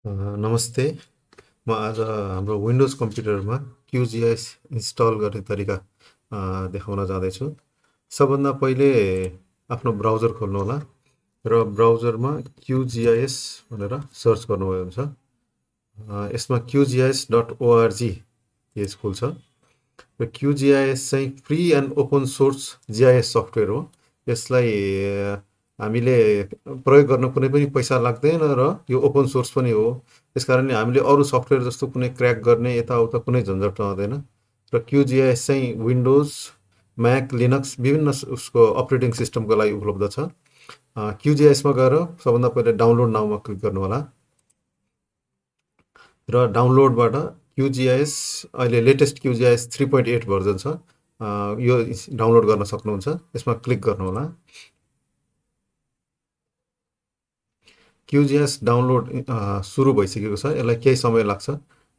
नमस्ते। म आज हाम्रो विन्डोज कम्प्युटरमा QGIS इन्स्टल गर्ने तरिका देखाउन जाँदैछु। सबभन्दा पहिले आफ्नो ब्राउजर खोल्नुहोला र ब्राउजरमा QGIS भनेर सर्च गर्नुभयो हुन्छ। यसमा qgis.org पेज खुल्छ र QGIS चाहिँ free and open source GIS software हो। यसलाई हामीले प्रयोग गर्न कुनै पनि पैसा लाग्दैन र यो ओपन सोर्स पनि हो। त्यसकारणले हामीले अरू सफ्टवेयर जस्तो कुनै क्र्याक गर्ने यताउता कुनै झन्झट रहँदैन र QGIS चाहिँ विन्डोज, म्याक, लिनक्स विभिन्न उसको अपरेटिङ सिस्टमको लागि उपलब्ध छ। QGISमा गएर सबभन्दा पहिले डाउनलोड नाउमा क्लिक गर्नु होला र डाउनलोडबाट QGIS अहिले लेटेस्ट QGIS 3.8 भर्जन छ। यो डाउनलोड गर्न सक्नुहुन्छ। यसमा क्लिक गर्नु होला। QGIS डाउनलोड सुरु भइसकेको छ। यसलाई केही समय लाग्छ।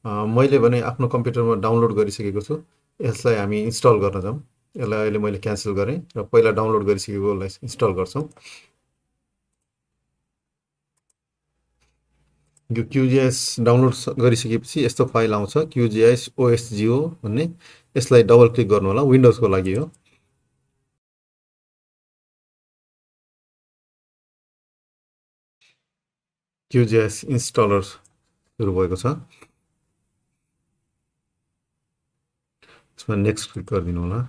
मैले भने आफ्नो कम्प्युटरमा डाउनलोड गरिसकेको छु। यसलाई हामी इन्स्टल गर्न जाउँ। यसलाई अहिले मैले क्यान्सल गरेँ र पहिला डाउनलोड गरिसकेकोलाई इन्स्टल गर्छौँ। यो QGIS डाउनलोड गरिसकेपछि यस्तो फाइल आउँछ QGIS OSGO भन्ने। यसलाई डबल क्लिक गर्नु होला। विन्डोजको लागि हो। QGIS इन्स्टलर सुरु भएको छ। यसमा नेक्स्ट क्लिक गरिदिनु होला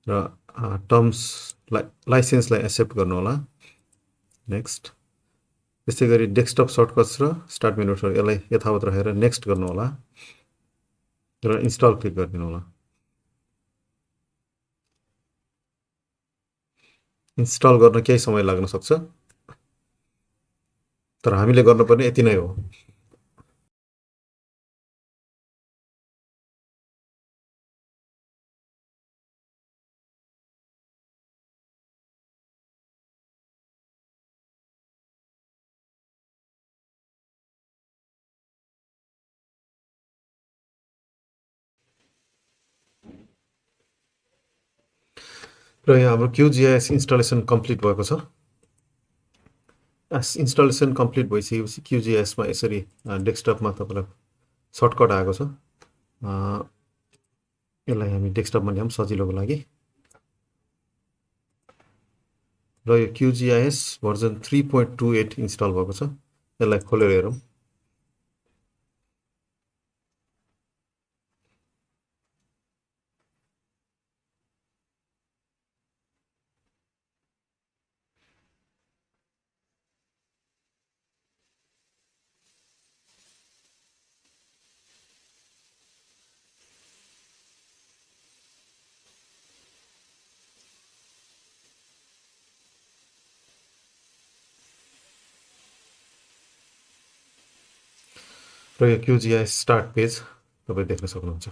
र टर्म्स लाइसेन्सलाई एक्सेप्ट गर्नु होला। नेक्स्ट। त्यस्तै गरी डेस्कटप सर्टकट्स र स्टार्ट मेनुहरू यसलाई यथावत राखेर नेक्स्ट गर्नु होला र इन्स्टल क्लिक गरिदिनु होला। इन्स्टल गर्न केही समय लाग्न सक्छ, तर हामीले गर्नुपर्ने यति नै हो। र यहाँ हाम्रो QGIS इन्स्टलेसन कम्प्लिट भएको छ। इन्स्टलेसन कम्प्लिट भइसकेपछि QGISमा यसरी डेस्कटपमा तपाईँलाई सर्टकट आएको छ। यसलाई हामी डेस्कटपमा ल्याउँ सजिलोको लागि। र यो QGIS भर्जन 3.28 इन्स्टल भएको छ। यसलाई खोलेर हेरौँ। र यो QGIS स्टार्ट पेज तपाईँ देख्न सक्नुहुन्छ।